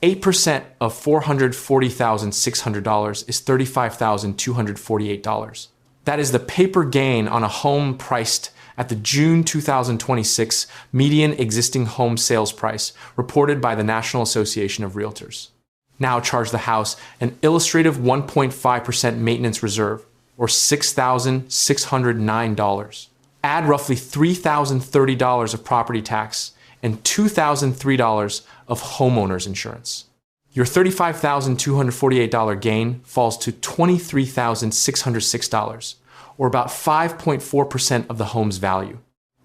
8% of $440,600 is $35,248. That is the paper gain on a home priced at the June 2026 median existing home sales price reported by the National Association of Realtors. Now charge the house an illustrative 1.5% maintenance reserve, or $6,609. Add roughly $3,030 of property tax and $2,003 of homeowners insurance. Your $35,248 gain falls to $23,606, or about 5.4% of the home's value.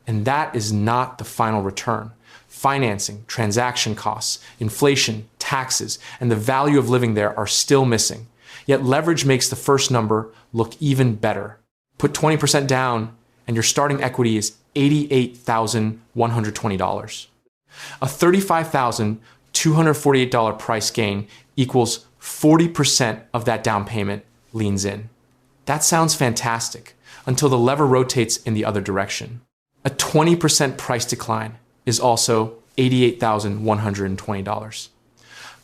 And that is not the final return. Financing, transaction costs, inflation, taxes, and the value of living there are still missing. Yet leverage makes the first number look even better. Put 20% down, and your starting equity is $88,120. A $35,248 price gain equals 40% of that down payment leans in. That sounds fantastic until the lever rotates in the other direction. A 20% price decline is also $88,120.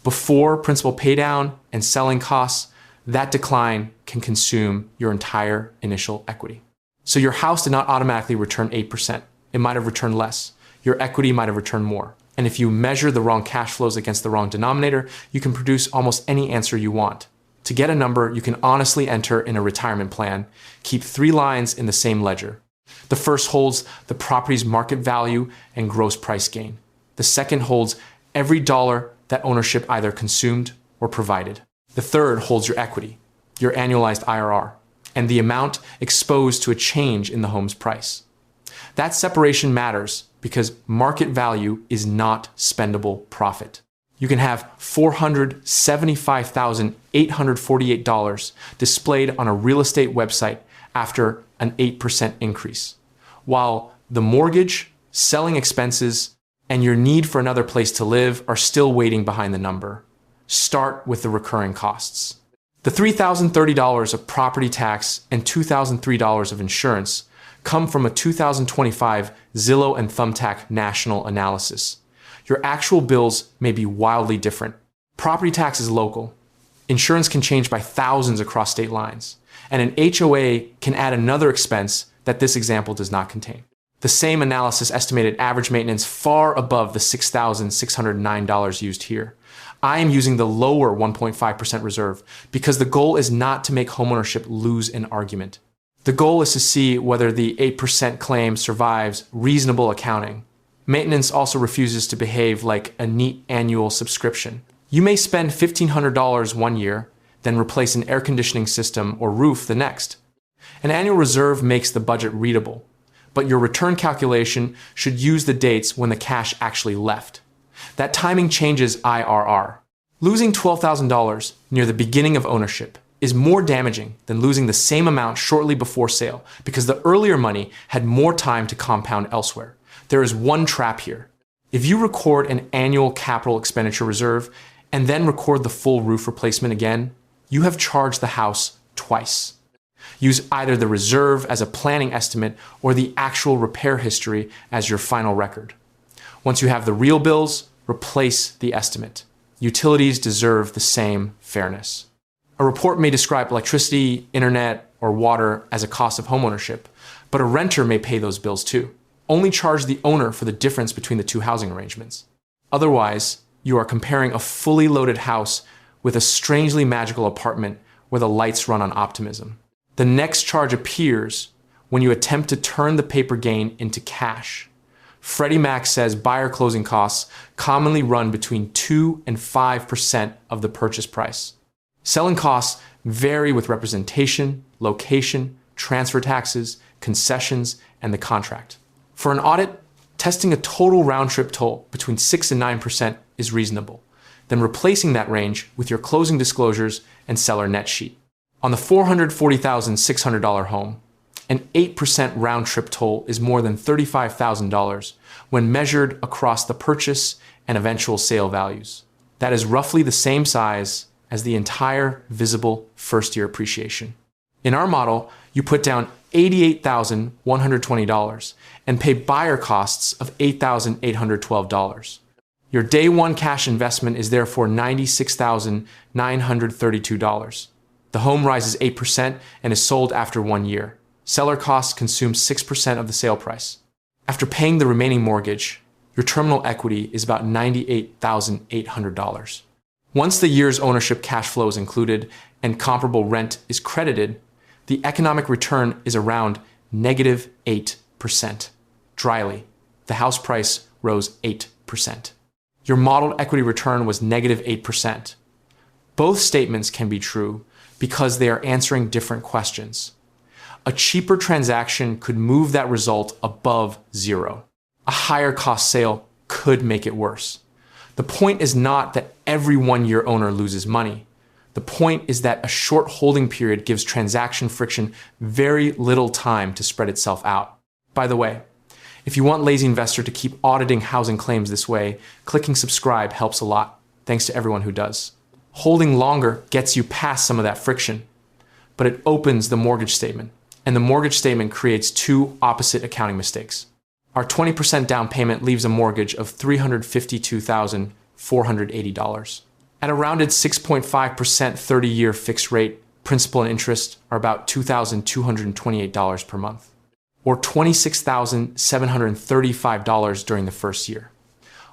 Before principal paydown and selling costs, that decline can consume your entire initial equity. So your house did not automatically return 8%. It might have returned less. Your equity might have returned more. And if you measure the wrong cash flows against the wrong denominator, you can produce almost any answer you want. To get a number you can honestly enter in a retirement plan, keep 3 lines in the same ledger. The first holds the property's market value and gross price gain. The second holds every dollar that ownership either consumed or provided. The third holds your equity, your annualized IRR, and the amount exposed to a change in the home's price. That separation matters because market value is not spendable profit. You can have $475,848 displayed on a real estate website after an 8% increase, while the mortgage, selling expenses, and your need for another place to live are still waiting behind the number. Start with the recurring costs. The $3,030 of property tax and $2,003 of insurance come from a 2025 Zillow and Thumbtack national analysis. Your actual bills may be wildly different. Property tax is local. Insurance can change by thousands across state lines. And an HOA can add another expense that this example does not contain. The same analysis estimated average maintenance far above the $6,609 used here. I am using the lower 1.5% reserve because the goal is not to make homeownership lose an argument. The goal is to see whether the 8% claim survives reasonable accounting. Maintenance also refuses to behave like a neat annual subscription. You may spend $1,500 one year, then replace an air conditioning system or roof the next. An annual reserve makes the budget readable, but your return calculation should use the dates when the cash actually left. That timing changes IRR. Losing $12,000 near the beginning of ownership is more damaging than losing the same amount shortly before sale because the earlier money had more time to compound elsewhere. There is one trap here. If you record an annual capital expenditure reserve and then record the full roof replacement again, you have charged the house twice. Use either the reserve as a planning estimate or the actual repair history as your final record. Once you have the real bills, replace the estimate. Utilities deserve the same fairness. A report may describe electricity, internet, or water as a cost of homeownership, but a renter may pay those bills too. Only charge the owner for the difference between the two housing arrangements. Otherwise, you are comparing a fully loaded house with a strangely magical apartment where the lights run on optimism. The next charge appears when you attempt to turn the paper gain into cash. Freddie Mac says buyer closing costs commonly run between 2 and 5% of the purchase price. Selling costs vary with representation, location, transfer taxes, concessions, and the contract. For an audit, testing a total round-trip toll between 6 and 9% is reasonable, then replacing that range with your closing disclosures and seller net sheet. On the $440,600 home, an 8% round-trip toll is more than $35,000 when measured across the purchase and eventual sale values. That is roughly the same size as the entire visible first-year appreciation. In our model, you put down $88,120 and pay buyer costs of $8,812. Your day one cash investment is therefore $96,932. The home rises 8% and is sold after 1 year. Seller costs consume 6% of the sale price. After paying the remaining mortgage, your terminal equity is about $98,800. Once the year's ownership cash flow is included and comparable rent is credited, the economic return is around -8%. Dryly, the house price rose 8%. Your modeled equity return was -8%. Both statements can be true because they are answering different questions. A cheaper transaction could move that result above zero. A higher cost sale could make it worse. The point is not that every 1-year owner loses money. The point is that a short holding period gives transaction friction very little time to spread itself out. By the way, if you want Lazy Investor to keep auditing housing claims this way, clicking subscribe helps a lot. Thanks to everyone who does. Holding longer gets you past some of that friction, but it opens the mortgage statement, and the mortgage statement creates two opposite accounting mistakes. Our 20% down payment leaves a mortgage of $352,480. At a rounded 6.5% 30-year fixed rate, principal and interest are about $2,228 per month, or $26,735 during the first year.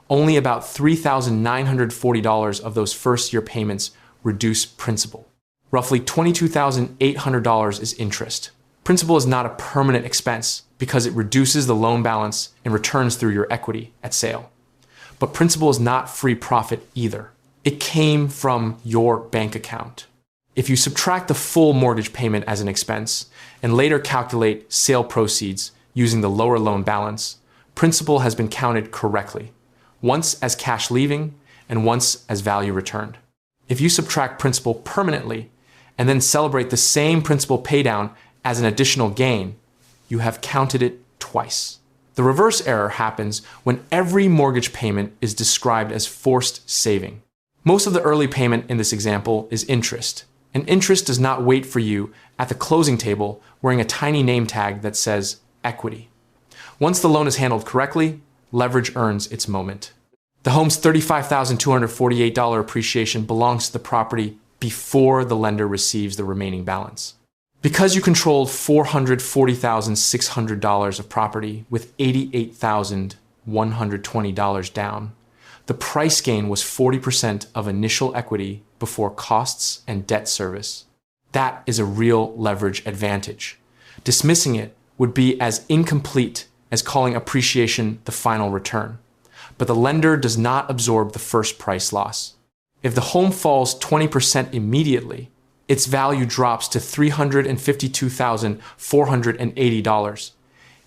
Only about $3,940 of those first-year payments reduce principal. Roughly $22,800 is interest. Principal is not a permanent expense because it reduces the loan balance and returns through your equity at sale. But principal is not free profit either. It came from your bank account. If you subtract the full mortgage payment as an expense and later calculate sale proceeds using the lower loan balance, principal has been counted correctly, once as cash leaving and once as value returned. If you subtract principal permanently and then celebrate the same principal paydown as an additional gain, you have counted it twice. The reverse error happens when every mortgage payment is described as forced saving. Most of the early payment in this example is interest, and interest does not wait for you at the closing table wearing a tiny name tag that says equity. Once the loan is handled correctly, leverage earns its moment. The home's $35,248 appreciation belongs to the property before the lender receives the remaining balance. Because you controlled $440,600 of property with $88,120 down, the price gain was 40% of initial equity before costs and debt service. That is a real leverage advantage. Dismissing it would be as incomplete as calling appreciation the final return. But the lender does not absorb the first price loss. If the home falls 20% immediately, its value drops to $352,480,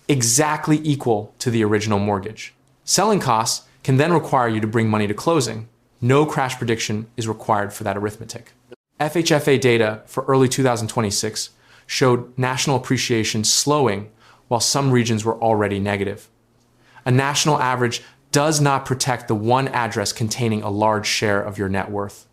exactly equal to the original mortgage. Selling costs can then require you to bring money to closing. No crash prediction is required for that arithmetic. FHFA data for early 2026 showed national appreciation slowing while some regions were already negative. A national average does not protect the one address containing a large share of your net worth.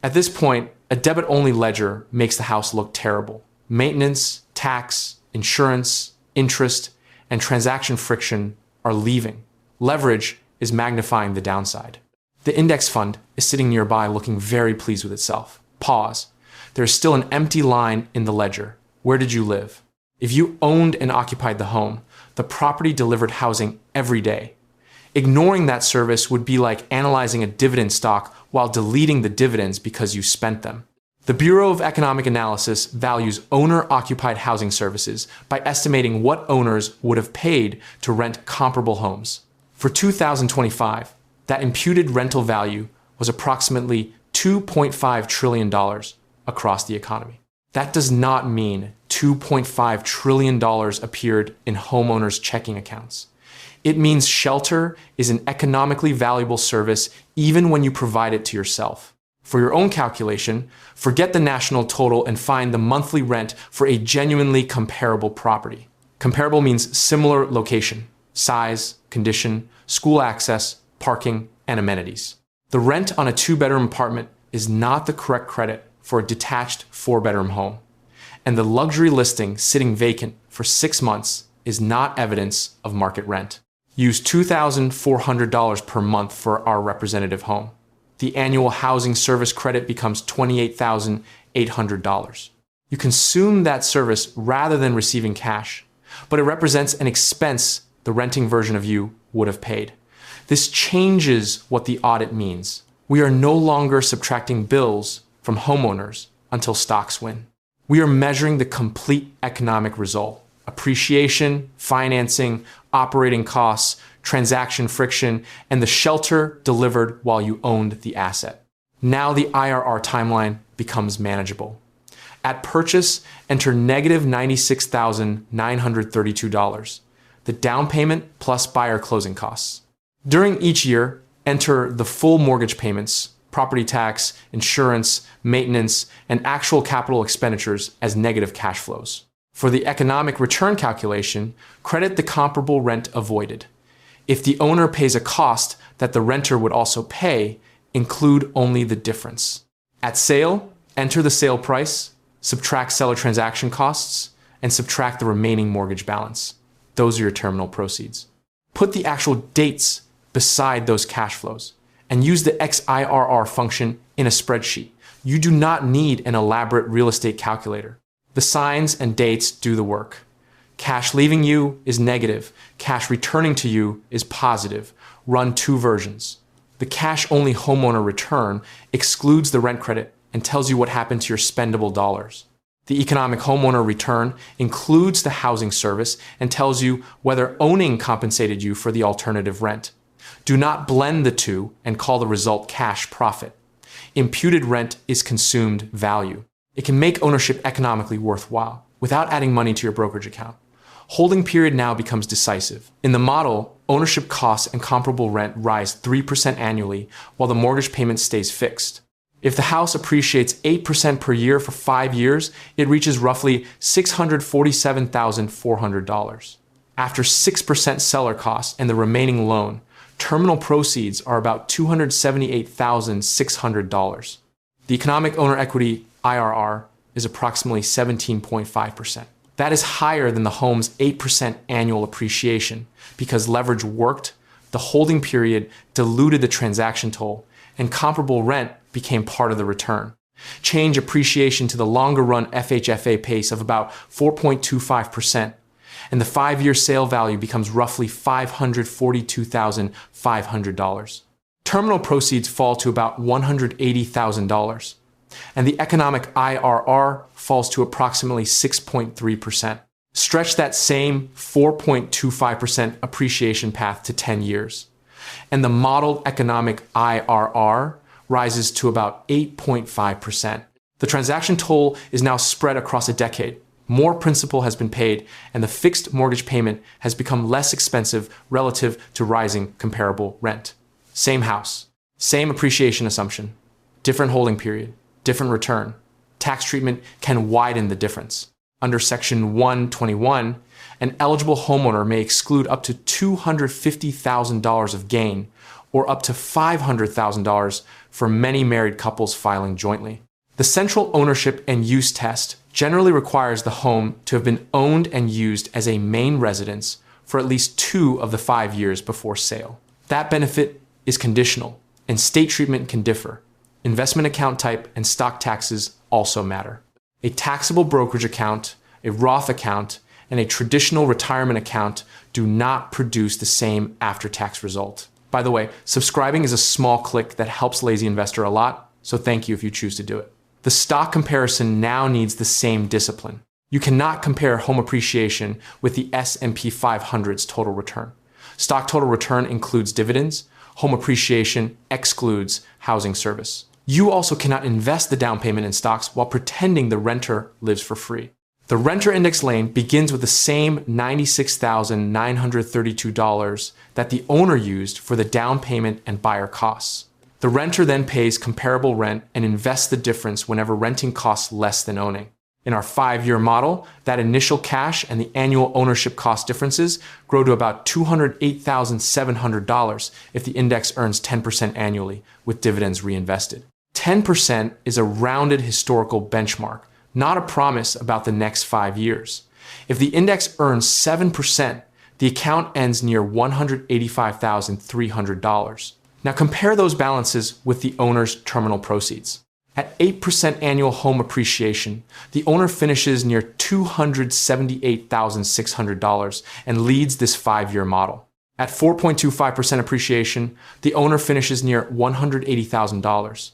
At this point, a debit-only ledger makes the house look terrible. Maintenance, tax, insurance, interest, and transaction friction are leaving. Leverage is magnifying the downside. The index fund is sitting nearby looking very pleased with itself. Pause. There is still an empty line in the ledger. Where did you live? If you owned and occupied the home, the property delivered housing every day. Ignoring that service would be like analyzing a dividend stock while deleting the dividends because you spent them. The Bureau of Economic Analysis values owner-occupied housing services by estimating what owners would have paid to rent comparable homes. For 2025, that imputed rental value was approximately $2.5 trillion across the economy. That does not mean $2.5 trillion appeared in homeowners' checking accounts. It means shelter is an economically valuable service even when you provide it to yourself. For your own calculation, forget the national total and find the monthly rent for a genuinely comparable property. Comparable means similar location, size, condition, school access, parking, and amenities. The rent on a 2-bedroom apartment is not the correct credit for a detached 4-bedroom home. And the luxury listing sitting vacant for 6 months is not evidence of market rent. Use $2,400 per month for our representative home. The annual housing service credit becomes $28,800. You consume that service rather than receiving cash, but it represents an expense the renting version of you would have paid. This changes what the audit means. We are no longer subtracting bills from homeowners until stocks win. We are measuring the complete economic result: appreciation, financing, operating costs, transaction friction, and the shelter delivered while you owned the asset. Now the IRR timeline becomes manageable. At purchase, enter negative $96,932, the down payment plus buyer closing costs. During each year, enter the full mortgage payments, property tax, insurance, maintenance, and actual capital expenditures as negative cash flows. For the economic return calculation, credit the comparable rent avoided. If the owner pays a cost that the renter would also pay, include only the difference. At sale, enter the sale price, subtract seller transaction costs, and subtract the remaining mortgage balance. Those are your terminal proceeds. Put the actual dates beside those cash flows and use the XIRR function in a spreadsheet. You do not need an elaborate real estate calculator. The signs and dates do the work. Cash leaving you is negative. Cash returning to you is positive. Run two versions. The cash-only homeowner return excludes the rent credit and tells you what happened to your spendable dollars. The economic homeowner return includes the housing service and tells you whether owning compensated you for the alternative rent. Do not blend the two and call the result cash profit. Imputed rent is consumed value. It can make ownership economically worthwhile without adding money to your brokerage account. Holding period now becomes decisive. In the model, ownership costs and comparable rent rise 3% annually while the mortgage payment stays fixed. If the house appreciates 8% per year for 5 years, it reaches roughly $647,400. After 6% seller costs and the remaining loan, terminal proceeds are about $278,600. The economic owner equity IRR is approximately 17.5%. That is higher than the home's 8% annual appreciation because leverage worked, the holding period diluted the transaction toll, and comparable rent became part of the return. Change appreciation to the longer run FHFA pace of about 4.25%, and the 5-year sale value becomes roughly $542,500. Terminal proceeds fall to about $180,000, and the economic IRR falls to approximately 6.3%. Stretch that same 4.25% appreciation path to 10 years, and the modeled economic IRR rises to about 8.5%. The transaction toll is now spread across a decade. More principal has been paid, and the fixed mortgage payment has become less expensive relative to rising comparable rent. Same house, same appreciation assumption, different holding period, different return. Tax treatment can widen the difference. Under Section 121, an eligible homeowner may exclude up to $250,000 of gain or up to $500,000 for many married couples filing jointly. The central ownership and use test generally requires the home to have been owned and used as a main residence for at least 2 of the 5 years before sale. That benefit is conditional, and state treatment can differ. Investment account type and stock taxes also matter. A taxable brokerage account, a Roth account, and a traditional retirement account do not produce the same after-tax result. By the way, subscribing is a small click that helps Lazy Investor a lot, so thank you if you choose to do it. The stock comparison now needs the same discipline. You cannot compare home appreciation with the S&P 500's total return. Stock total return includes dividends. Home appreciation excludes housing service. You also cannot invest the down payment in stocks while pretending the renter lives for free. The renter index lane begins with the same $96,932 that the owner used for the down payment and buyer costs. The renter then pays comparable rent and invests the difference whenever renting costs less than owning. In our 5-year model, that initial cash and the annual ownership cost differences grow to about $208,700 if the index earns 10% annually with dividends reinvested. 10% is a rounded historical benchmark, not a promise about the next 5 years. If the index earns 7%, the account ends near $185,300. Now compare those balances with the owner's terminal proceeds. At 8% annual home appreciation, the owner finishes near $278,600 and leads this 5-year model. At 4.25% appreciation, the owner finishes near $180,000.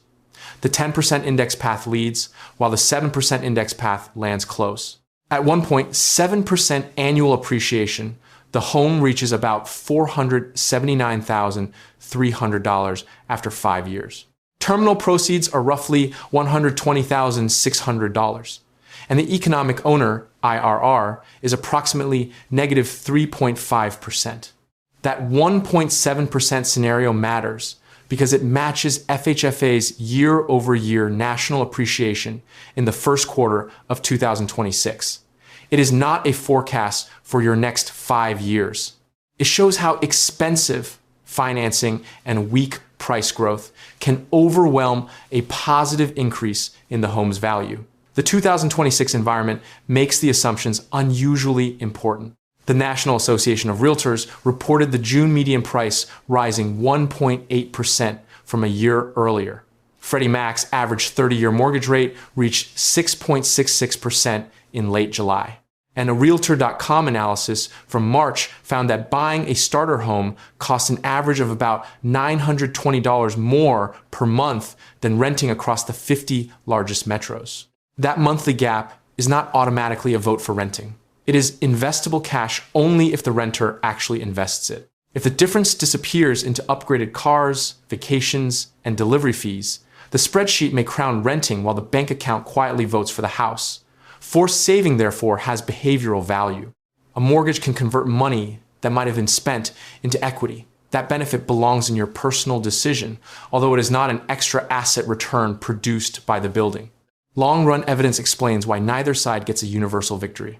The 10% index path leads, while the 7% index path lands close. At 1.7% annual appreciation, the home reaches about $479,300 after 5 years. Terminal proceeds are roughly $120,600, and the economic owner, IRR, is approximately negative 3.5%. That 1.7% scenario matters because it matches FHFA's year-over-year national appreciation in the first quarter of 2026. It is not a forecast for your next 5 years. It shows how expensive financing and weak price growth can overwhelm a positive increase in the home's value. The 2026 environment makes the assumptions unusually important. The National Association of Realtors reported the June median price rising 1.8% from a year earlier. Freddie Mac's average 30-year mortgage rate reached 6.66% in late July. And a Realtor.com analysis from March found that buying a starter home costs an average of about $920 more per month than renting across the 50 largest metros. That monthly gap is not automatically a vote for renting. It is investable cash only if the renter actually invests it. If the difference disappears into upgraded cars, vacations, and delivery fees, the spreadsheet may crown renting while the bank account quietly votes for the house. Forced saving, therefore, has behavioral value. A mortgage can convert money that might have been spent into equity. That benefit belongs in your personal decision, although it is not an extra asset return produced by the building. Long-run evidence explains why neither side gets a universal victory.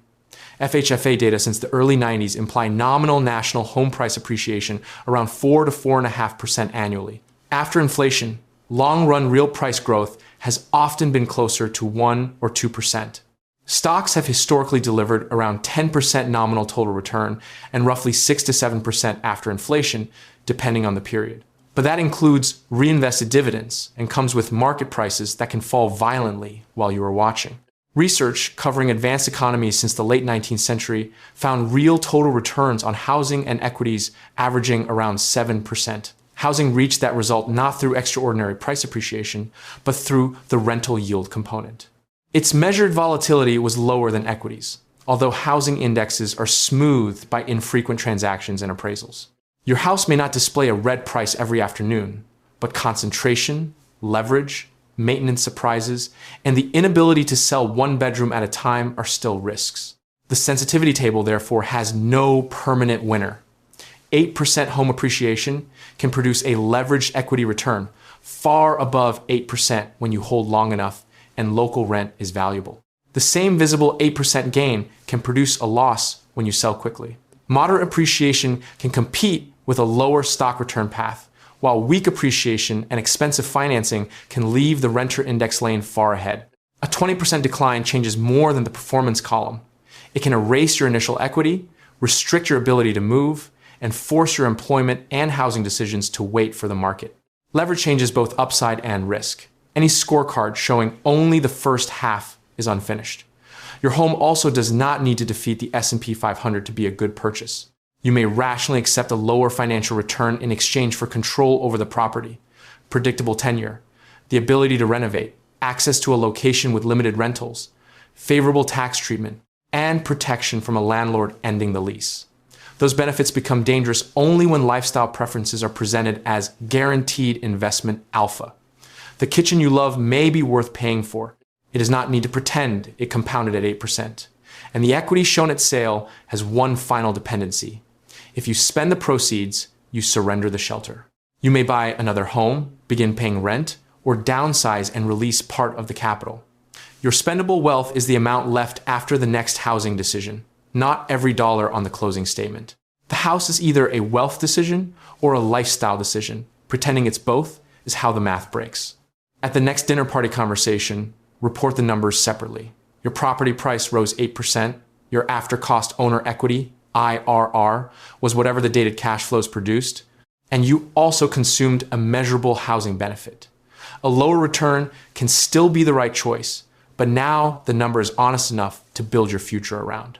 FHFA data since the early 90s imply nominal national home price appreciation around 4 to 4.5% annually. After inflation, long-run real price growth has often been closer to 1 or 2%. Stocks have historically delivered around 10% nominal total return and roughly 6 to 7% after inflation, depending on the period. But that includes reinvested dividends and comes with market prices that can fall violently while you are watching. Research covering advanced economies since the late 19th century found real total returns on housing and equities averaging around 7%. Housing reached that result not through extraordinary price appreciation, but through the rental yield component. Its measured volatility was lower than equities, although housing indexes are smoothed by infrequent transactions and appraisals. Your house may not display a red price every afternoon, but concentration, leverage, maintenance surprises, and the inability to sell one bedroom at a time are still risks. The sensitivity table, therefore, has no permanent winner. 8% home appreciation can produce a leveraged equity return far above 8% when you hold long enough and local rent is valuable. The same visible 8% gain can produce a loss when you sell quickly. Moderate appreciation can compete with a lower stock return path, while weak appreciation and expensive financing can leave the renter index lane far ahead. A 20% decline changes more than the performance column. It can erase your initial equity, restrict your ability to move, and force your employment and housing decisions to wait for the market. Leverage changes both upside and risk. Any scorecard showing only the first half is unfinished. Your home also does not need to defeat the S&P 500 to be a good purchase. You may rationally accept a lower financial return in exchange for control over the property, predictable tenure, the ability to renovate, access to a location with limited rentals, favorable tax treatment, and protection from a landlord ending the lease. Those benefits become dangerous only when lifestyle preferences are presented as guaranteed investment alpha. The kitchen you love may be worth paying for. It does not need to pretend it compounded at 8%. And the equity shown at sale has one final dependency. If you spend the proceeds, you surrender the shelter. You may buy another home, begin paying rent, or downsize and release part of the capital. Your spendable wealth is the amount left after the next housing decision, not every dollar on the closing statement. The house is either a wealth decision or a lifestyle decision. Pretending it's both is how the math breaks. At the next dinner party conversation, report the numbers separately. Your property price rose 8%, your after-cost owner equity, IRR was whatever the dated cash flows produced, and you also consumed a measurable housing benefit. A lower return can still be the right choice, but now the number is honest enough to build your future around.